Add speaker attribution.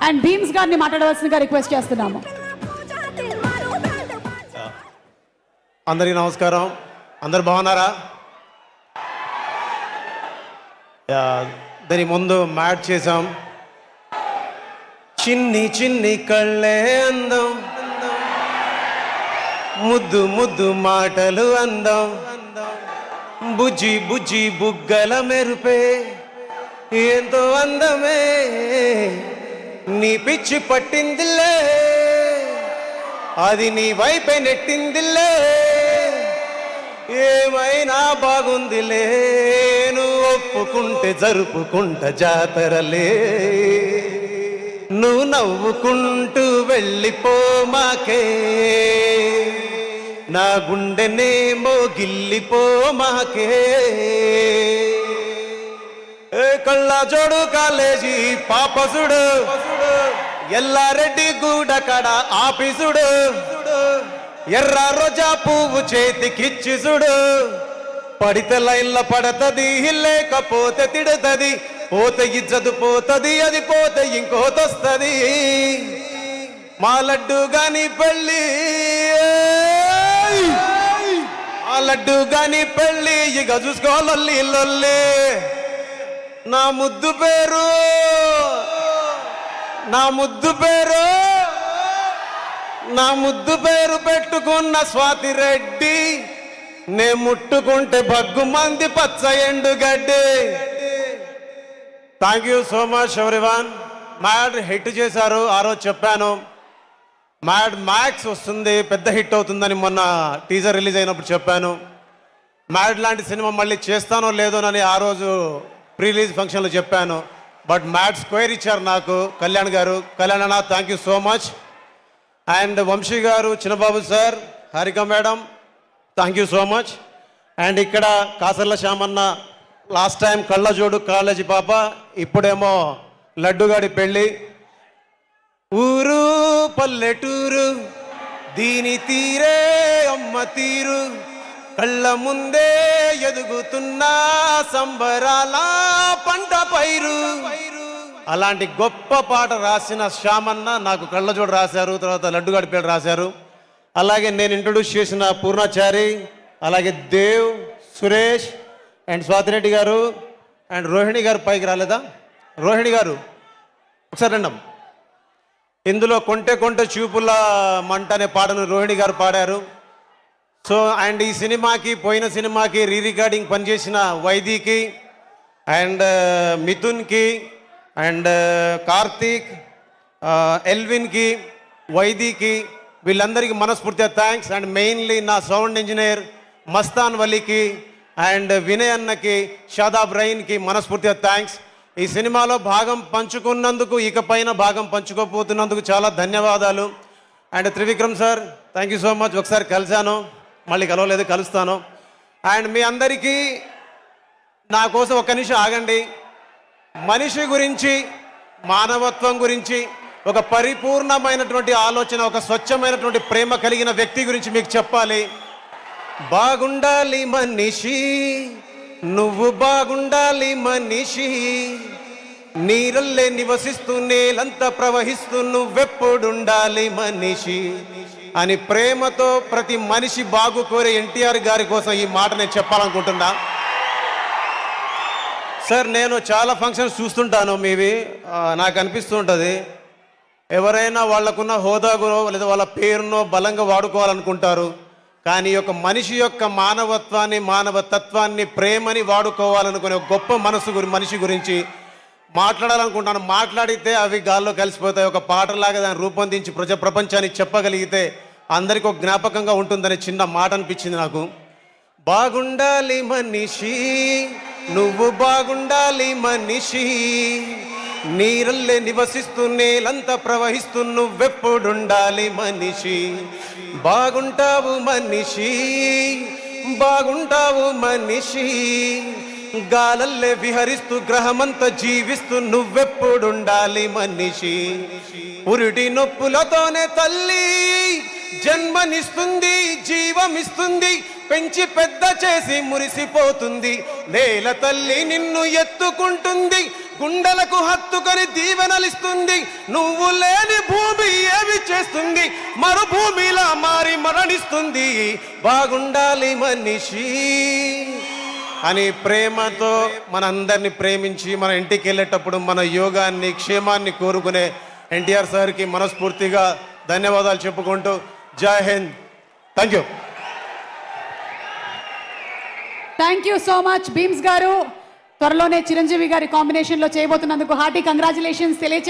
Speaker 1: And Bheems గారిని మాట్లాడవలసిందిగా request చేస్తున్నాము.
Speaker 2: అందరికీ నమస్కారం. అందరు బాగున్నారా? దాని ముందు మ్యాట్ చేసాం. చిన్ని చిన్ని కళ్ళే అందం, ముద్దు ముద్దు మాటలు అందం, బుజ్జి బుజ్జి బుగ్గల మెరుపే ఎంతో అందమే, నీ పిచ్చి పట్టిందిలే, అది నీ వైపే నెట్టిందిలే, ఏమైనా బాగుందిలే, నువ్వు ఒప్పుకుంటే జరుపుకుంట జాతరలే, నువ్వు నవ్వుకుంటూ వెళ్ళిపో మాకే, నా గుండెనేమో గిల్లిపో మాకే. కళ్ళ జోడు కాలేజీ పాపసుడు, ఎల్లారెడ్డి గూడ కడ ఆఫీసుడు, ఎర్ర రోజా పువ్వు చేతికిచ్చిసుడు, పడితే లైన్ల పడతది, లేకపోతే తిడతది, పోతే ఇజ్జదు పోతది, అది పోతే ఇంకోతొస్తది, మా లడ్డు గాని పెళ్ళి, ఆ లడ్డు గాని పెళ్ళి, ఇక చూసుకోలొల్లి లొల్లి, నా ముద్దు పేరు, నా ముద్దు పేరు, నా ముద్దు పేరు పెట్టుకున్న స్వాతి రెడ్డి, నే ముట్టుకుంటే భగ్గు మంది పచ్చ ఎండుగడ్డి. Thank you so much everyone. Mad hit చేశారు, ఆ రోజు చెప్పాను. మ్యాడ్ మ్యాక్స్ వస్తుంది, పెద్ద హిట్ అవుతుందని మొన్న టీజర్ రిలీజ్ అయినప్పుడు చెప్పాను. మ్యాడ్ లాంటి సినిమా మళ్ళీ చేస్తానో లేదోనని ఆ రోజు ప్రీ రిలీజ్ ఫంక్షన్లో చెప్పాను. బట్ మ్యాడ్ స్క్వేర్ ఇచ్చారు నాకు కళ్యాణ్ గారు. కళ్యాణ్ అన్న thank you so much. And Vamsi గారు, Chinnababu sir, Harika madam, thank you so much. And ఇక్కడ కాసర్ల శ్యామన్న, లాస్ట్ టైం కళ్ళజోడు కాలేజీ పాప, ఇప్పుడేమో లడ్డుగాడి పెళ్ళి. ఊరు పల్లెటూరు దీని తీరే అమ్మ తీరు, కళ్ళ ముందే ఎదుగుతున్న సంబరాల పంట పైరు. అలాంటి గొప్ప పాట రాసిన శ్యామన్న నాకు కళ్ళజోడు రాశారు, తర్వాత లడ్డుగాడి పేరు రాశారు. అలాగే నేను ఇంట్రొడ్యూస్ చేసిన పూర్ణాచారి, అలాగే దేవ్, సురేష్ అండ్ స్వాతిరెడ్డి గారు అండ్ రోహిణి గారు. పైకి రాలేదా రోహిణి గారు? ఒకసారి రండి. ఇందులో కొంటె కొంటె చూపుల మంట అనే పాటను రోహిణి గారు పాడారు. సో అండ్ ఈ సినిమాకి, పోయిన సినిమాకి రీ రికార్డింగ్ పనిచేసిన వైదీకి అండ్ మిథున్కి అండ్ కార్తీక్, ఎల్విన్కి, వైదీకి, వీళ్ళందరికీ మనస్ఫూర్తిగా థ్యాంక్స్. అండ్ మెయిన్లీ నా సౌండ్ ఇంజనీర్ మస్తాన్ వలీకి అండ్ వినయ్ అన్నకి, షాదాబ్ రైన్కి మనస్ఫూర్తిగా థ్యాంక్స్. ఈ సినిమాలో భాగం పంచుకున్నందుకు, ఇకపైన భాగం పంచుకోపోతున్నందుకు చాలా ధన్యవాదాలు. And Trivikram sir thank you so much. ఒకసారి కలిశాను, మళ్ళీ కలవలేదు, కలుస్తాను. అండ్ మీ అందరికీ నా కోసం ఒక్క నిమిషం ఆగండి. మనిషి గురించి, మానవత్వం గురించి, ఒక పరిపూర్ణమైనటువంటి ఆలోచన, ఒక స్వచ్ఛమైనటువంటి ప్రేమ కలిగిన వ్యక్తి గురించి మీకు చెప్పాలి. బాగుండాలి మనిషి, నువ్వు బాగుండాలి మనిషి, నీరల్లే నివసిస్తూ నేలంతా ప్రవహిస్తూ నువ్వెప్పుడుండాలి మనిషి అని ప్రేమతో ప్రతి మనిషి బాగు కోరే ఎన్టీఆర్ గారి కోసం ఈ మాట నేను చెప్పాలనుకుంటున్నా. సార్ నేను చాలా ఫంక్షన్స్ చూస్తుంటాను మీవి, నాకు అనిపిస్తూ ఉంటుంది ఎవరైనా వాళ్ళకున్న హోదాగునో లేదా వాళ్ళ పేరునో బలంగా వాడుకోవాలనుకుంటారు. కానీ ఒక మనిషి యొక్క మానవత్వాన్ని, మానవతత్వాన్ని, ప్రేమని వాడుకోవాలనుకునే ఒక గొప్ప మనిషి గురించి మాట్లాడాలనుకుంటాను. మాట్లాడితే అవి గాల్లో కలిసిపోతాయి. ఒక పాటలాగా దాన్ని రూపొందించి ప్రపంచానికి చెప్పగలిగితే అందరికీ ఒక జ్ఞాపకంగా ఉంటుందనే చిన్న మాట అనిపించింది నాకు. బాగుండాలి మనిషి, నువ్వు బాగుండాలి మనిషి, నీరల్లే నివసిస్తూ నేలంతా ప్రవహిస్తూ నువ్వెప్పుడుండాలి మనిషి, బాగుంటావు మనిషి, బాగుంటావు మనిషి, గాలల్లే విహరిస్తూ గ్రహమంతా జీవిస్తూ నువ్వెప్పుడుండాలి మనిషి. పురిటి నొప్పులతోనే తల్లి జన్మనిస్తుంది, జీవమిస్తుంది, పెంచి పెద్ద చేసి మురిసిపోతుంది. నేల తల్లి నిన్ను ఎత్తుకుంటుంది, గుండెలకు హత్తుకొని దీవెనలిస్తుంది. నువ్వు లేని భూమి ఏమి చేస్తుంది, మరుభూమిలా మారి మరణిస్తుంది. బాగుండాలి మనిషి అని ప్రేమతో మనందరినీ ప్రేమించి మన ఇంటికి వెళ్ళేటప్పుడు మన యోగాన్ని క్షేమాన్ని కోరుకునే ఎన్టీఆర్ సార్కి మనస్ఫూర్తిగా ధన్యవాదాలు చెప్పుకుంటూ జై Hind. Thank you.
Speaker 1: Thank you so much Bheems గారు. త్వరలోనే చిరంజీవి గారి కాంబినేషన్లో చేయబోతున్నందుకు హార్టీ కంగ్రాచులేషన్స్ తెలియజే